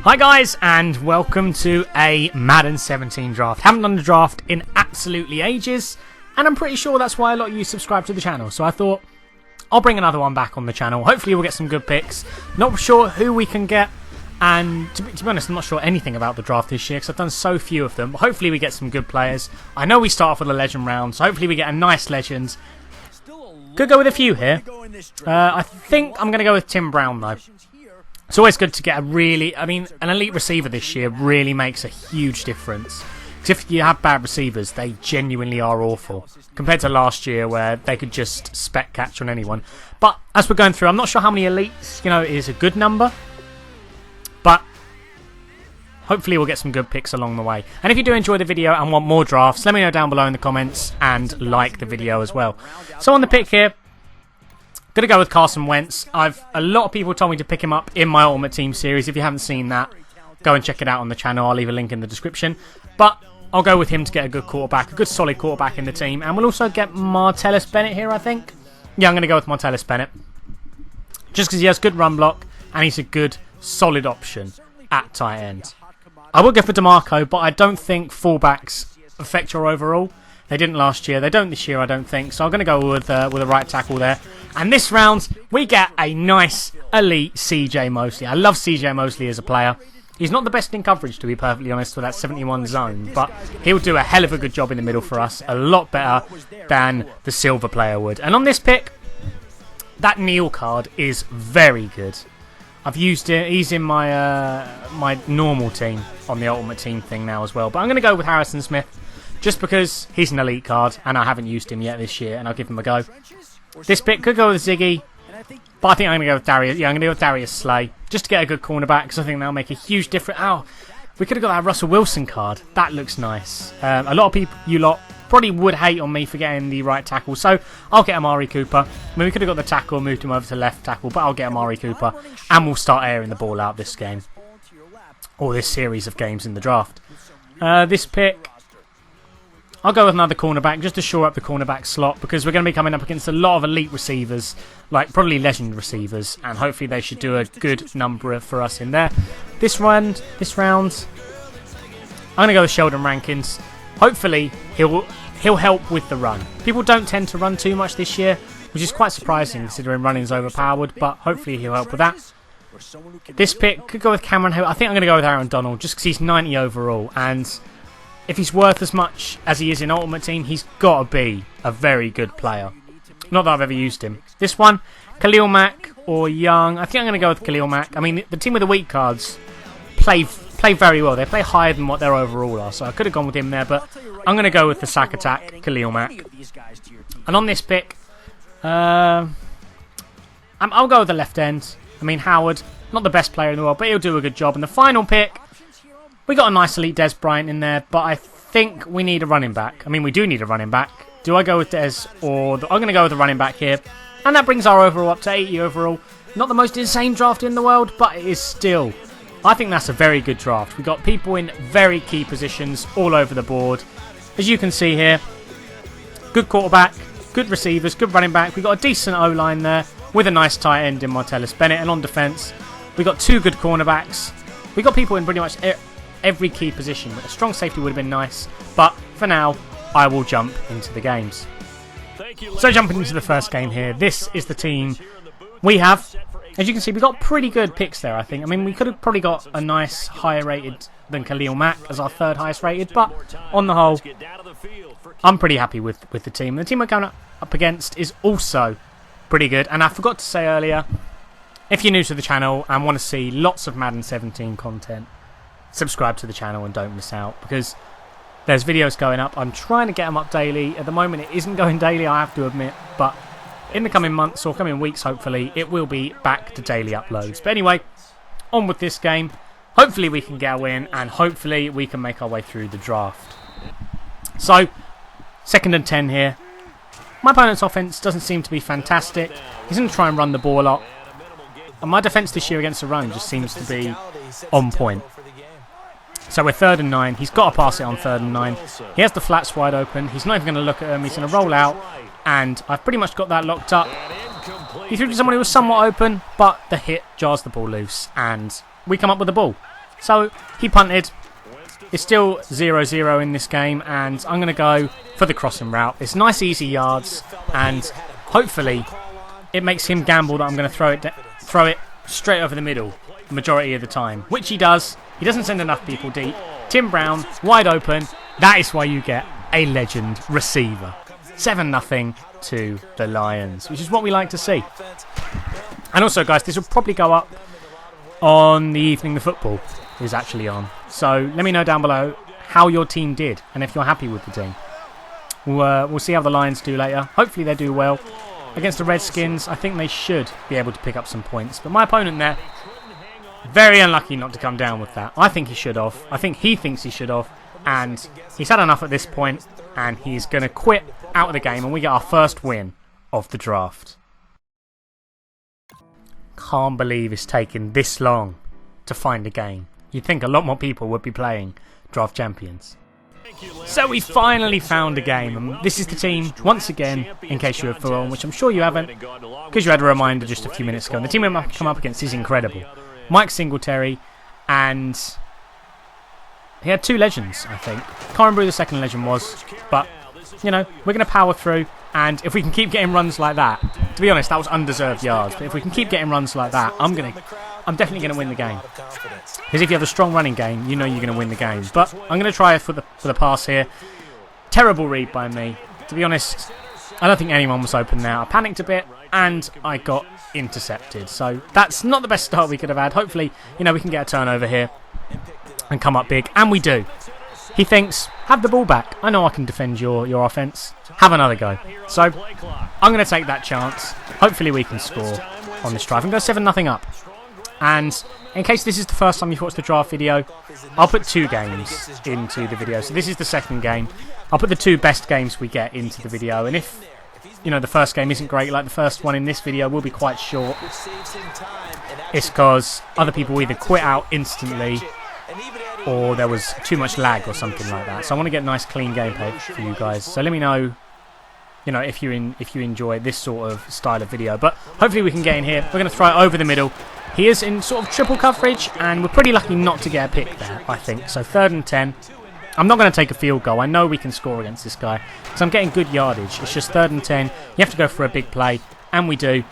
Hi guys, and welcome to a Madden 17 draft. Haven't done the draft in absolutely ages, and I'm pretty sure that's why a lot of you subscribe to the channel. So I thought I'll bring another one back on the channel. Hopefully we'll get some good picks. Not sure who we can get, and to be honest, I'm not sure anything about the draft this year because I've done so few of them. But hopefully we get some good players. I know we start off with a legend round, so hopefully we get a nice legend. Could go with a few here. I think I'm going to go with Tim Brown though. It's always good to get an elite receiver this year really makes a huge difference. Because if you have bad receivers, they genuinely are awful. Compared to last year where they could just spec catch on anyone. But as we're going through, I'm not sure how many elites, is a good number. But hopefully we'll get some good picks along the way. And if you do enjoy the video and want more drafts, let me know down below in the comments and like the video as well. So on the pick here, going to go with Carson Wentz. A lot of people told me to pick him up in my Ultimate Team series. If you haven't seen that, go and check it out on the channel. I'll leave a link in the description. But I'll go with him to get a good quarterback, a good solid quarterback in the team. And we'll also get Martellus Bennett here, I think. Yeah, I'm going to go with Martellus Bennett. Just because he has good run block and he's a good, solid option at tight end. I will go for DeMarco, but I don't think fullbacks affect your overall. They didn't last year. They don't this year, I don't think. So I'm going to go with a right tackle there. And this round, we get a nice, elite CJ Mosley. I love CJ Mosley as a player. He's not the best in coverage, to be perfectly honest, with that 71 zone. But he'll do a hell of a good job in the middle for us. A lot better than the silver player would. And on this pick, that Neil card is very good. I've used it. He's in my my normal team on the Ultimate Team thing now as well. But I'm going to go with Harrison Smith. Just because he's an elite card and I haven't used him yet this year, and I'll give him a go. This pick could go with Ziggy, but I think I'm going to go with Darius. Yeah, I'm going to go with Darius Slay just to get a good cornerback because I think that'll make a huge difference. Oh, we could have got that Russell Wilson card. That looks nice. A lot of people, you lot, probably would hate on me for getting the right tackle, so I'll get Amari Cooper. I mean, we could have got the tackle, moved him over to left tackle, but I'll get Amari Cooper, and we'll start airing the ball out this game, or this series of games in the draft. This pick, I'll go with another cornerback just to shore up the cornerback slot because we're going to be coming up against a lot of elite receivers, like probably legend receivers, and hopefully they should do a good number for us in there. This round, I'm going to go with Sheldon Rankins. Hopefully he'll help with the run. People don't tend to run too much this year, which is quite surprising considering running's overpowered, but hopefully he'll help with that. This pick could go with Cameron Hill. I think I'm going to go with Aaron Donald just because he's 90 overall, and if he's worth as much as he is in Ultimate Team, he's got to be a very good player. Not that I've ever used him. This one, Khalil Mack or Young. I think I'm going to go with Khalil Mack. I mean, the team with the weak cards play very well. They play higher than what their overall are, so I could have gone with him there, but I'm going to go with the sack attack, Khalil Mack. And on this pick, I'll go with the left end. I mean, Howard, not the best player in the world, but he'll do a good job. And the final pick, we got a nice elite Des Bryant in there, but I think we need a running back. I mean, we do need a running back. Do I go with Des or I'm going to go with the running back here. And that brings our overall up to 80 overall. Not the most insane draft in the world, but it is still, I think that's a very good draft. We got people in very key positions all over the board. As you can see here, good quarterback, good receivers, good running back. We got a decent O-line there with a nice tight end in Martellus Bennett. And on defense, we got two good cornerbacks. We got people in pretty much every key position. A strong safety would have been nice, but for now, I will jump into the games. So jumping into the first game here, this is the team we have. As you can see, we got pretty good picks there, I think. I mean, we could have probably got a nice higher rated than Khalil Mack as our third highest rated, but on the whole, I'm pretty happy with the team. The team we're going up against is also pretty good, and I forgot to say earlier, if you're new to the channel and want to see lots of Madden 17 content, subscribe to the channel and don't miss out because there's videos going up. I'm trying to get them up daily. At the moment it isn't going daily, I have to admit, but in the coming months or coming weeks hopefully it will be back to daily uploads. But anyway, on with this game. Hopefully we can get a win and hopefully we can make our way through the draft. So 2nd and 10 here. My opponent's offense doesn't seem to be fantastic. He's going to try and run the ball a lot, and my defense this year against the run just seems to be on point. So we're 3rd and 9. He's got to pass it on 3rd and 9. He has the flats wide open. He's not even going to look at him. He's going to roll out. And I've pretty much got that locked up. He threw to someone who was somewhat open, but the hit jars the ball loose. And we come up with the ball. So he punted. It's still 0-0 in this game, and I'm going to go for the crossing route. It's nice, easy yards, and hopefully it makes him gamble that I'm going to throw it straight over the middle the majority of the time, which he does. He doesn't send enough people deep. Tim Brown, wide open. That is why you get a legend receiver. 7-0 to the Lions, which is what we like to see. And also, guys, this will probably go up on the evening the football is actually on. So let me know down below how your team did and if you're happy with the team. We'll see how the Lions do later. Hopefully they do well. Against the Redskins, I think they should be able to pick up some points. But my opponent there, very unlucky not to come down with that. I think he should have. I think he thinks he should have. And he's had enough at this point, and he's going to quit out of the game, and we get our first win of the draft. Can't believe it's taken this long to find a game. You'd think a lot more people would be playing Draft Champions. So we finally found a game, and this is the team, once again, in case you have forgotten, which I'm sure you haven't, because you had a reminder just a few minutes ago. And the team we've come up against is incredible. Mike Singletary, and he had 2 legends, I think. Can't remember who the second legend was, but, you know, we're going to power through, and if we can keep getting runs like that, to be honest, that was undeserved yards, but if we can keep getting runs like that, I'm definitely going to win the game. Because if you have a strong running game, you know you're going to win the game. But I'm going to try for the pass here. Terrible read by me. To be honest, I don't think anyone was open there. I panicked a bit, and I got intercepted. So that's not the best start we could have had. Hopefully, you know, we can get a turnover here and come up big, and we do. He thinks, have the ball back. I know I can defend your offense. Have another go. So I'm going to take that chance. Hopefully we can score on this drive and go 7-0 up. And in case this is the first time you've watched the draft video, I'll put 2 games into the video. So this is the second game. I'll put the 2 best games we get into the video. And if, you know, the first game isn't great, like the first one in this video will be quite short, it's because other people either quit out instantly or there was too much lag or something like that. So I want to get a nice clean gameplay for you guys. So let me know, you know, if you enjoy this sort of style of video. But hopefully we can get in here. We're going to throw it over the middle. He is in sort of triple coverage, and we're pretty lucky not to get a pick there, I think. So 3rd and 10. I'm not going to take a field goal. I know we can score against this guy, because I'm getting good yardage. It's just 3rd and 10. You have to go for a big play, and we do.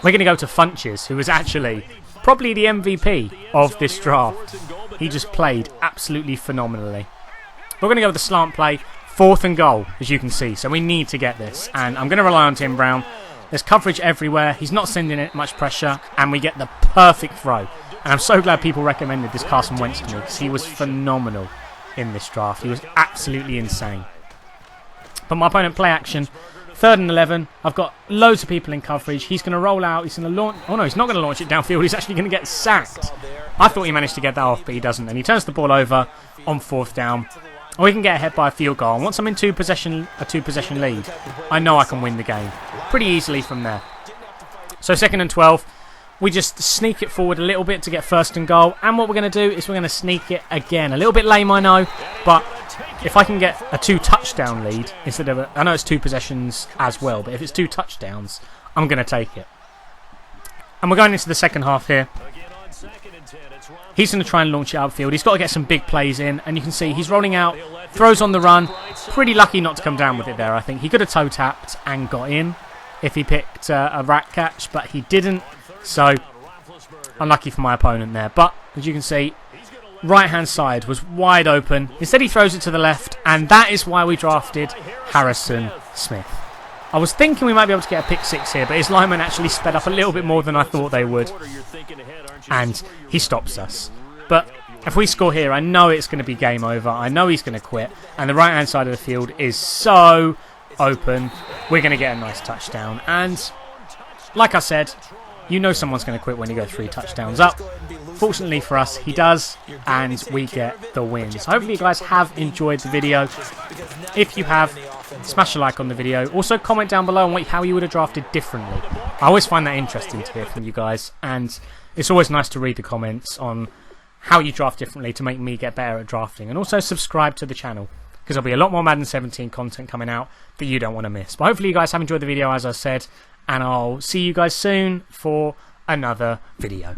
We're going to go to Funches, who was actually probably the MVP of this draft. He just played absolutely phenomenally. We're going to go with the slant play. 4th and goal, as you can see. So we need to get this, and I'm going to rely on Tim Brown. There's coverage everywhere. He's not sending it much pressure, and we get the perfect throw. And I'm so glad people recommended this Carson Wentz to me, because he was phenomenal in this draft. He was absolutely insane. But my opponent, play action. 3rd and 11. I've got loads of people in coverage. He's going to roll out. He's going to launch. Oh no, he's not going to launch it downfield. He's actually going to get sacked. I thought he managed to get that off, but he doesn't. And he turns the ball over on 4th down. Or we can get ahead by a field goal. And once I'm in a 2-possession lead, I know I can win the game pretty easily from there. So 2nd and 12. We just sneak it forward a little bit to get 1st and goal. And what we're going to do is we're going to sneak it again. A little bit lame, I know. But if I can get a 2-touchdown lead instead of I know it's 2 possessions as well. But if it's 2 touchdowns, I'm going to take it. And we're going into the second half here. He's going to try and launch it outfield. He's got to get some big plays in. And you can see he's rolling out. Throws on the run. Pretty lucky not to come down with it there, I think. He could have toe tapped and got in if he picked a rat catch. But he didn't. So, unlucky for my opponent there. But, as you can see, right-hand side was wide open. Instead, he throws it to the left. And that is why we drafted Harrison Smith. I was thinking we might be able to get a pick 6 here, but his linemen actually sped up a little bit more than I thought they would. And he stops us. But if we score here, I know it's going to be game over. I know he's going to quit. And the right-hand side of the field is so open. We're going to get a nice touchdown. And like I said, you know someone's going to quit when you go 3 touchdowns up. Fortunately for us, he does, and we get the win. So hopefully you guys have enjoyed the video. If you have, smash a like on the video. Also comment down below on how you would have drafted differently. I always find that interesting to hear from you guys, and it's always nice to read the comments on how you draft differently to make me get better at drafting. And also subscribe to the channel, because there'll be a lot more Madden 17 content coming out that you don't want to miss. But hopefully you guys have enjoyed the video, as I said, and I'll see you guys soon for another video.